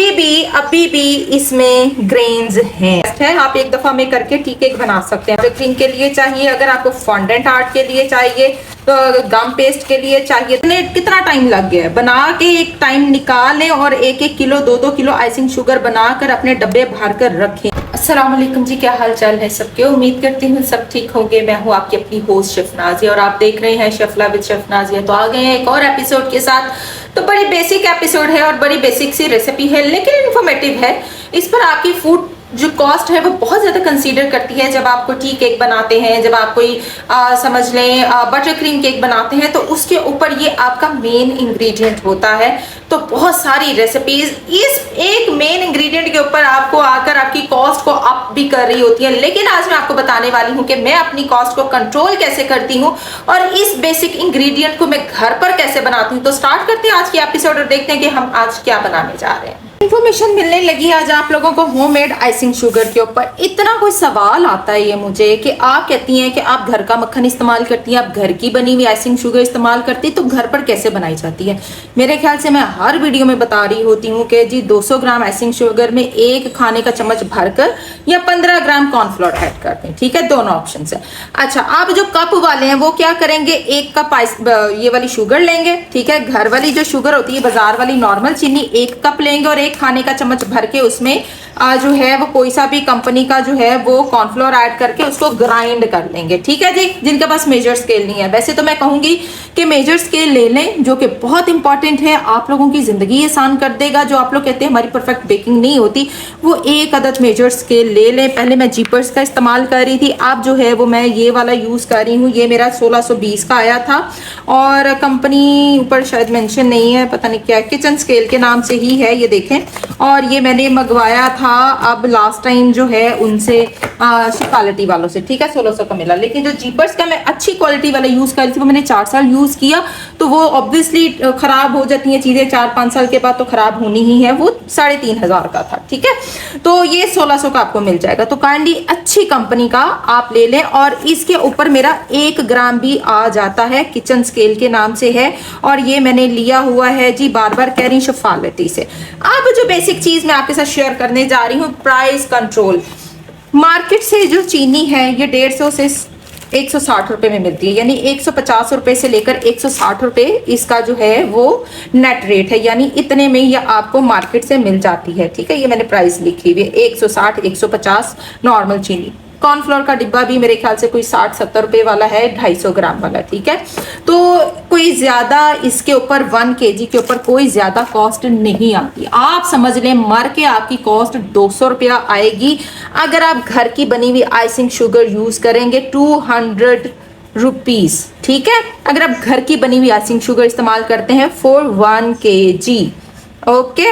अभी भी इसमें ग्रेन्स हैं। आप एक दफा में करके टी केक बना सकते हैं। क्रीम के लिए चाहिए, अगर आपको फॉन्डेंट आर्ट के लिए चाहिए, तो गम पेस्ट के लिए चाहिए। कितना टाइम लग गया है बना के, एक टाइम निकालें और 1-1 किलो 2-2 किलो आइसिंग शुगर बनाकर अपने डब्बे भर कर रखें। अस्सलाम वालेकुम जी, क्या हाल चाल है सबके। उम्मीद करती हूँ सब ठीक होंगे। मैं हूँ आपकी अपनी होस्ट शेफ नाजिया और आप देख रहे हैं शेफ विद शेफ नाजिया। तो आ गए हैं एक और एपिसोड के साथ। तो बड़ी बेसिक एपिसोड है और बड़ी बेसिक सी रेसिपी है, लेकिन इन्फॉर्मेटिव है। इस पर आपकी फूड जो कॉस्ट है वो बहुत ज़्यादा कंसीडर करती है। जब आपको टी केक बनाते हैं, जब आप कोई समझ लें बटर क्रीम केक बनाते हैं, तो उसके ऊपर ये आपका मेन इंग्रेडिएंट होता है। तो बहुत सारी रेसिपीज इस एक मेन इंग्रेडिएंट के ऊपर आपको आकर आपकी कॉस्ट को अप भी कर रही होती है। लेकिन आज मैं आपको बताने वाली हूँ कि मैं अपनी कॉस्ट को कंट्रोल कैसे करती हूँ और इस बेसिक इंग्रेडिएंट को मैं घर पर कैसे बनाती हूँ। तो स्टार्ट करते हैं आज की एपिसोड और देखते हैं कि हम आज क्या बनाने जा रहे हैं। इन्फॉर्मेशन मिलने लगी आज आप लोगों को होममेड आइसिंग शुगर के ऊपर। इतना कोई सवाल आता है ये मुझे कि आप कहती हैं कि आप घर का मक्खन इस्तेमाल करती हैं, आप घर की बनी हुई आइसिंग शुगर इस्तेमाल करती है, तो घर पर कैसे बनाई जाती है। मेरे ख्याल से मैं हर वीडियो में बता रही होती हूँ कि जी 200 ग्राम आइसिंग शुगर में 1 खाने का चम्मच भरकर या 15 ग्राम कॉर्नफ्लोर ऐड करते हैं। ठीक है, दोनों ऑप्शन है। अच्छा, आप जो कप वाले हैं वो क्या करेंगे, 1 कप ये वाली शुगर लेंगे। ठीक है, घर वाली जो शुगर होती है, बाजार वाली नॉर्मल चीनी 1 कप लेंगे और 1 खाने का चम्मच भर के उसमें जो है वो कोई सा भी कंपनी का जो है वो कॉर्नफ्लोर ऐड करके उसको ग्राइंड कर लेंगे। ठीक है जी, जिनके पास मेजर स्केल नहीं है। वैसे तो मैं कहूंगी कि मेजर स्केल ले लें, जो कि बहुत इंपॉर्टेंट है, आप लोगों की जिंदगी आसान कर देगा। जो आप लोग कहते हैं हमारी परफेक्ट बेकिंग नहीं होती, वो 1 अदद मेजर स्केल ले लें। पहले मैं जीपर्स का इस्तेमाल कर रही थी, अब जो है वो मैं ये वाला यूज कर रही हूँ। ये मेरा 1620 का आया था और कंपनी ऊपर शायद मेंशन नहीं है, पता नहीं क्या, किचन स्केल के नाम से ही है, ये देखें। और ये मैंने मंगवाया था अब लास्ट टाइम जो है उनसे क्वालिटी वालों से। ठीक है, 1600 का मिला। लेकिन जो जीपर्स का मैं अच्छी क्वालिटी वाला यूज कर रही थी, वो मैंने 4 साल यूज किया, तो वो ऑब्वियसली खराब हो जाती हैं चीजें 4-5 साल के बाद, तो खराब होनी ही है। वो 3500 का था। ठीक है, तो ये 1600 का आपको मिल जाएगा। तो काइंडली अच्छी कंपनी का आप ले लें। और इसके ऊपर मेरा 1 ग्राम भी आ जाता है, किचन स्केल के नाम से है। और ये मैंने लिया हुआ है जी, बार बार कह रही हूं, शफालती से। अब जो बेसिक चीज मैं आपके साथ शेयर करने जा रही हूँ, प्राइस कंट्रोल। मार्केट से जो चीनी है ये 150 से 160 रुपए में मिलती है, यानी 150 रुपए से लेकर 160 रुपए इसका जो है वो नेट रेट है, यानी इतने में ये आपको मार्केट से मिल जाती है। ठीक है, ये मैंने प्राइस लिखी हुई है, 160 150 नॉर्मल चीनी। कॉर्नफ्लोर का डिब्बा भी मेरे ख्याल से कोई 60-70 रुपए वाला है, 250 ग्राम वाला। ठीक है, तो कोई ज्यादा इसके ऊपर 1 kg के ऊपर कोई ज्यादा कॉस्ट नहीं आती। आप समझ लें मर के आपकी कॉस्ट 200 रुपया आएगी अगर आप घर की बनी हुई आइसिंग शुगर यूज करेंगे, 200 रुपीज। ठीक है, अगर आप घर की बनी हुई आइसिंग शुगर इस्तेमाल करते हैं फॉर 1 kg। ओके,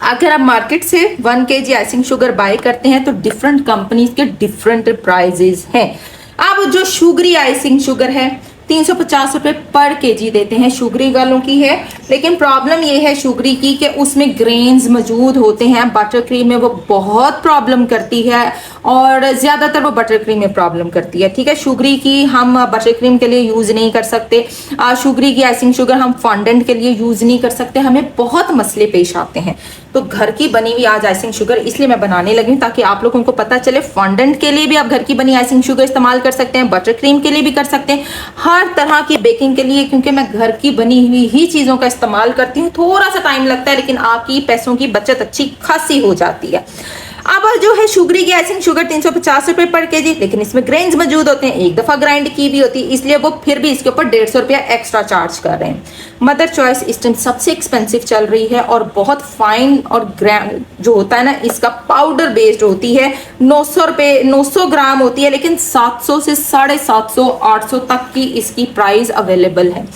अगर आप मार्केट से 1 kg आइसिंग शुगर बाय करते हैं तो डिफरेंट कंपनीज के डिफरेंट प्राइजेस हैं। अब जो शुगरी आइसिंग शुगर है 350 रुपए पर केजी देते हैं, शुगरी वालों की है। लेकिन प्रॉब्लम ये है शुगरी की कि उसमें ग्रेन्स मौजूद होते हैं। बटर क्रीम में वो बहुत प्रॉब्लम करती है और ज्यादातर वो बटर क्रीम में प्रॉब्लम करती है। ठीक है, शुगरी की हम बटर क्रीम के लिए यूज नहीं कर सकते, शुगरी की आइसिंग शुगर हम फॉन्डेंट के लिए यूज नहीं कर सकते, हमें बहुत मसले पेश आते हैं। तो घर की बनी हुई आज आइसिंग शुगर इसलिए मैं बनाने लगी ताकि आप लोगों को पता चले, फॉन्डेंट के लिए भी आप घर की बनी आइसिंग शुगर इस्तेमाल कर सकते हैं, बटर क्रीम के लिए भी कर सकते हैं, हर तरह की बेकिंग के लिए। क्योंकि मैं घर की बनी हुई ही चीजों का इस्तेमाल करती हूँ, थोड़ा सा टाइम लगता है लेकिन आपकी पैसों की बचत अच्छी खासी हो जाती है। अब जो है शुगरी की आइसिंग शुगर 350 रुपए पर केजी, लेकिन इसमें ग्रेन्स मौजूद होते हैं, 1 दफा ग्राइंड की भी होती है, इसलिए वो फिर भी इसके ऊपर 150 रुपया एक्स्ट्रा चार्ज कर रहे हैं। मदर चॉइस इस टाइम सबसे एक्सपेंसिव चल रही है और बहुत फाइन और ग्राम जो होता है ना, इसका पाउडर बेस्ड होती है। 900 रुपए 900 ग्राम होती है, लेकिन 700 से 750 800 तक की इसकी प्राइस अवेलेबल है।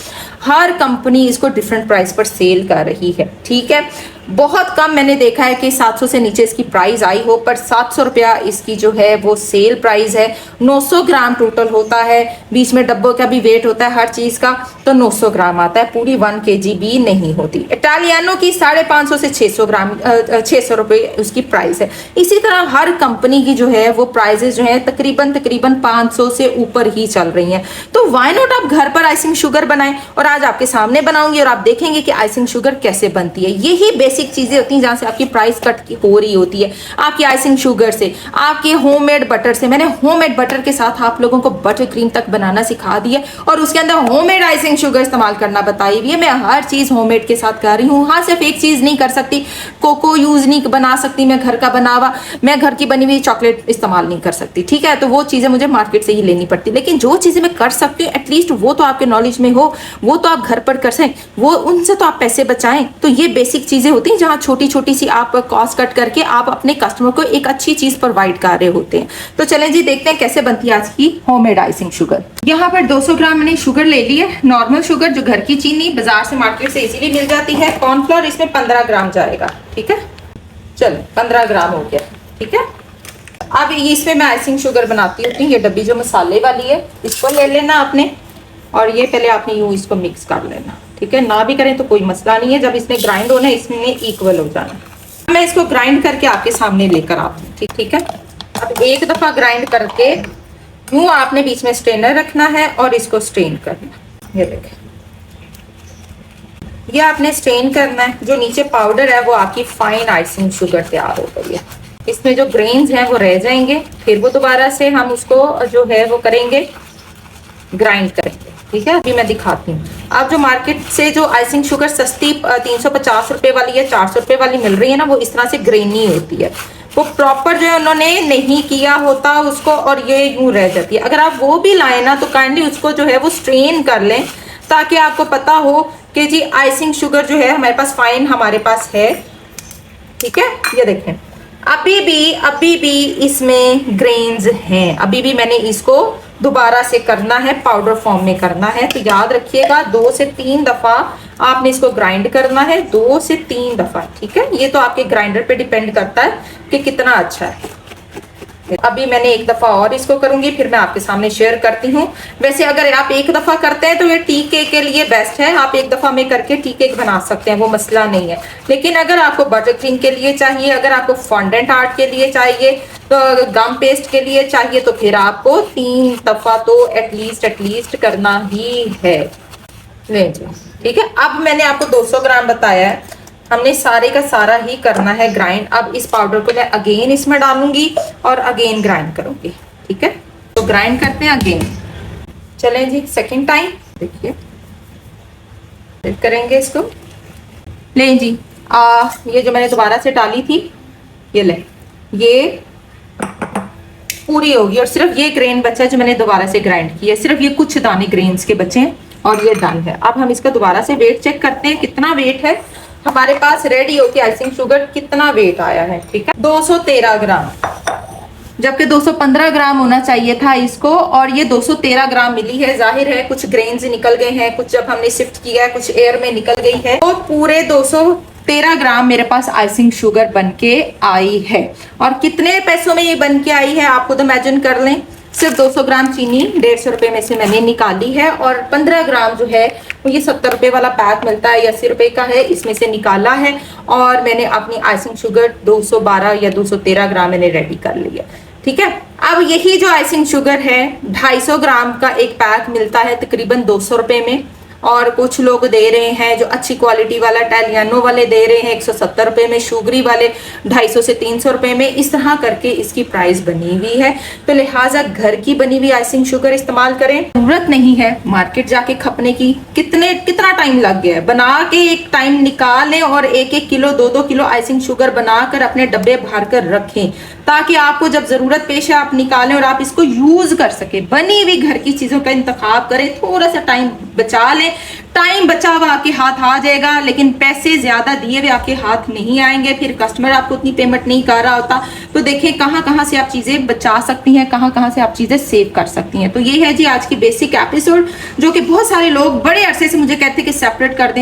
हर कंपनी इसको डिफरेंट प्राइस पर सेल कर रही है। ठीक है, बहुत कम मैंने देखा है कि 700 से नीचे इसकी प्राइस आई हो, पर 700 रुपया इसकी जो है वो सेल प्राइस है। 900 ग्राम टोटल होता है, बीच में डब्बों का भी वेट होता है हर चीज का, तो 900 ग्राम आता है, पूरी 1 kg भी नहीं होती। इटालियानो की 550 से 600 ग्राम 600 रुपए उसकी प्राइस है। इसी तरह हर कंपनी की जो है वो प्राइजेस जो है तकरीबन 500 से ऊपर ही चल रही हैं। तो व्हाई नॉट आप घर पर आइसिंग शुगर बनाएं, और आज आपके सामने बनाऊंगी और आप देखेंगे कि आइसिंग शुगर कैसे बनती है। यही बेसिक चीजें होती हैं जहाँ से आपकी प्राइस कट की हो रही होती है, आपकी आइसिंग शुगर से, आपके होममेड बटर से। मैंने होममेड बटर के साथ आप लोगों को बटर क्रीम तक बनाना सिखा दी है और उसके अंदर होममेड आइसिंग शुगर इस्तेमाल करना बताई हुई है। मैं हर चीज होममेड के साथ कर रही हूँ। हाँ, सिर्फ एक चीज नहीं कर सकती, कोको यूज नहीं बना सकती मैं घर का बना हुआ, मैं घर की बनी हुई चॉकलेट इस्तेमाल नहीं कर सकती, ठीक है। तो वो चीजें मुझे मार्केट से ही लेनी पड़ती, लेकिन जो चीजें मैं कर सकती हूँ एटलीस्ट वो तो आपके नॉलेज में हो, वो तो आप घर पर कर सकें, वो उनसे तो आप पैसे बचाएं। तो ये बेसिक चीजें होती हैं जहां छोटी छोटी सी आप कॉस्ट कट करके आप अपने कस्टमर को एक अच्छी चीज प्रोवाइड कर रहे होते हैं। तो चलें जी, देखते हैं कैसे बनती है आज की होममेड आइसिंग शुगर। यहाँ पर 200 ग्राम मैंने शुगर ले ली है, नॉर्मल शुगर, जो घर की चीनी बाजार से मार्केट से इजीली मिल जाती है। कॉर्नफ्लोर इसमें 15 ग्राम जाएगा, ठीक है। चलो 15 ग्राम हो गया, ठीक है। अब इसमें मैं आइसिंग शुगर बनाती हूँ। ये डब्बी जो मसाले वाली है इसको ले लेना आपने, और ये पहले आपने यूं इसको मिक्स कर लेना, ठीक है। ना भी करें तो कोई मसला नहीं है, जब इसमें ग्राइंड होना है इसमें इक्वल हो जाना। मैं इसको ग्राइंड करके आपके सामने लेकर आती हूँ, ठीक है। अब एक दफा ग्राइंड करके यूं आपने बीच में स्ट्रेनर रखना है और इसको स्ट्रेन करना। ये देखें, ये आपने स्ट्रेन करना है। जो नीचे पाउडर है वो आपकी फाइन आइसिंग शुगर तैयार हो गई है। इसमें जो ग्रेन्स हैं वो रह जाएंगे, फिर वो दोबारा से हम उसको जो है वो करेंगे, ग्राइंड करेंगे, ठीक है। अभी मैं दिखाती हूँ। आप जो मार्केट से जो आइसिंग शुगर सस्ती 350 रुपए वाली या 400 रुपए वाली मिल रही है ना, वो इस तरह से ग्रेनी होती है, वो प्रॉपर जो है उन्होंने नहीं किया होता उसको, और ये यूं रह जाती है। अगर आप वो भी लाए ना तो काइंडली उसको जो है वो स्ट्रेन कर लें, ताकि आपको पता हो कि जी आइसिंग शुगर जो है हमारे पास फाइन हमारे पास है, ठीक है। ये देखें, अभी भी इसमें ग्रेन्स हैं, अभी भी मैंने इसको दोबारा से करना है, पाउडर फॉर्म में करना है। तो याद रखिएगा 2 से 3 दफा आपने इसको ग्राइंड करना है, 2 से 3 दफा, ठीक है। ये तो आपके ग्राइंडर पे डिपेंड करता है कि कितना अच्छा है। अभी मैंने एक दफा और इसको करूंगी, फिर मैं आपके सामने शेयर करती हूँ। वैसे अगर आप एक दफा करते हैं तो ये टी केक के लिए बेस्ट है, आप एक दफा में करके टी केक बना सकते हैं, वो मसला नहीं है। लेकिन अगर आपको बटर क्रीम के लिए चाहिए, अगर आपको फॉन्डेंट आर्ट के लिए चाहिए, तो गम पेस्ट के लिए चाहिए, तो फिर आपको 3 दफा तो एटलीस्ट करना ही है। ले जी, ठीक है। अब मैंने आपको 200 ग्राम बताया है, हमने सारे का सारा ही करना है ग्राइंड। अब इस पाउडर को मैं अगेन इसमें डालूंगी और अगेन ग्राइंड करूंगी, ठीक है। तो ग्राइंड करते हैं अगेन। चलें जी, सेकंड टाइम देखिए, फिर करेंगे इसको। लें जी, ये जो मैंने दोबारा से डाली थी, ये ले, ये पूरी होगी और सिर्फ ये ग्रेन बचा है जो मैंने दोबारा से ग्राइंड किया, सिर्फ ये कुछ दाने ग्रेन्स के बचे हैं और ये डन है। अब हम इसका दोबारा से वेट चेक करते हैं, कितना वेट है हमारे पास रेडी होके आइसिंग शुगर, कितना वेट आया है, ठीक है। 213 ग्राम, जबकि 215 ग्राम होना चाहिए था इसको, और ये 213 ग्राम मिली है। जाहिर है कुछ ग्रेन्स निकल गए हैं, कुछ जब हमने शिफ्ट किया है कुछ एयर में निकल गई है, तो पूरे 213 ग्राम मेरे पास आइसिंग शुगर बनके आई है। और कितने पैसों में ये बनके आई है आप खुद इमेजिन कर लें। सिर्फ 200 ग्राम चीनी 150 रुपए में से मैंने निकाली है, और 15 ग्राम जो है वो ये 70 रुपए वाला पैक मिलता है, 80 रुपए का है, इसमें से निकाला है। और मैंने अपनी आइसिंग शुगर 212 या 213 ग्राम मैंने रेडी कर लिया, ठीक है। अब यही जो आइसिंग शुगर है 250 ग्राम का एक पैक मिलता है तकरीबन 200 रुपए में, और कुछ लोग दे रहे हैं जो अच्छी क्वालिटी वाला इटालियानो वाले दे रहे हैं 170 रुपए में, शुगरी वाले 250 से 300 रुपए में। इस तरह करके इसकी प्राइस बनी हुई है। तो लिहाजा घर की बनी हुई आइसिंग शुगर इस्तेमाल करें, जरूरत नहीं है मार्केट जाके खपने की। कितना टाइम लग गया है, बना के एक टाइम निकालें और 1-1 किलो 2-2 किलो आइसिंग शुगर बनाकर अपने डब्बे भर कर रखें, ताकि आपको जब जरूरत पेश है आप निकालें और आप इसको यूज कर सके। बनी हुई घर की चीजों का इंतखाब करें, थोड़ा सा टाइम बचा लें। टाइम बचा हुआ आपके हाथ आ जाएगा, लेकिन पैसे ज्यादा दिए हुए आपके हाथ नहीं आएंगे। फिर कस्टमर आपको उतनी पेमेंट नहीं कर रहा होता। तो देखिए कहाँ से आप चीजें बचा सकती हैं, कहाँ से आप चीजें सेव कर सकती हैं। तो ये है जी आज की बेसिक एपिसोड, जो कि बहुत सारे लोग बड़े अरसे से मुझे कहते हैं कि सेपरेट कर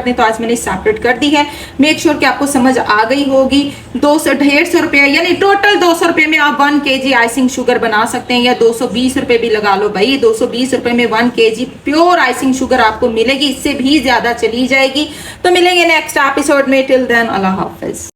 दें, तो आज मैंने सेपरेट कर दी है। मेक श्योर कि आपको समझ आ गई होगी। 200-150 रुपए यानी टोटल 200 रुपए में आप 1 kg आइसिंग शुगर बना सकते हैं, या 220 रुपए भी लगा लो भाई। 220 रुपए में 1 kg प्योर आइसिंग शुगर आपको मिलेगी, इससे भी ज्यादा चली जाएगी। तो मिलेंगे नेक्स्ट एपिसोड में। टिल देन अल्लाह हाफिज।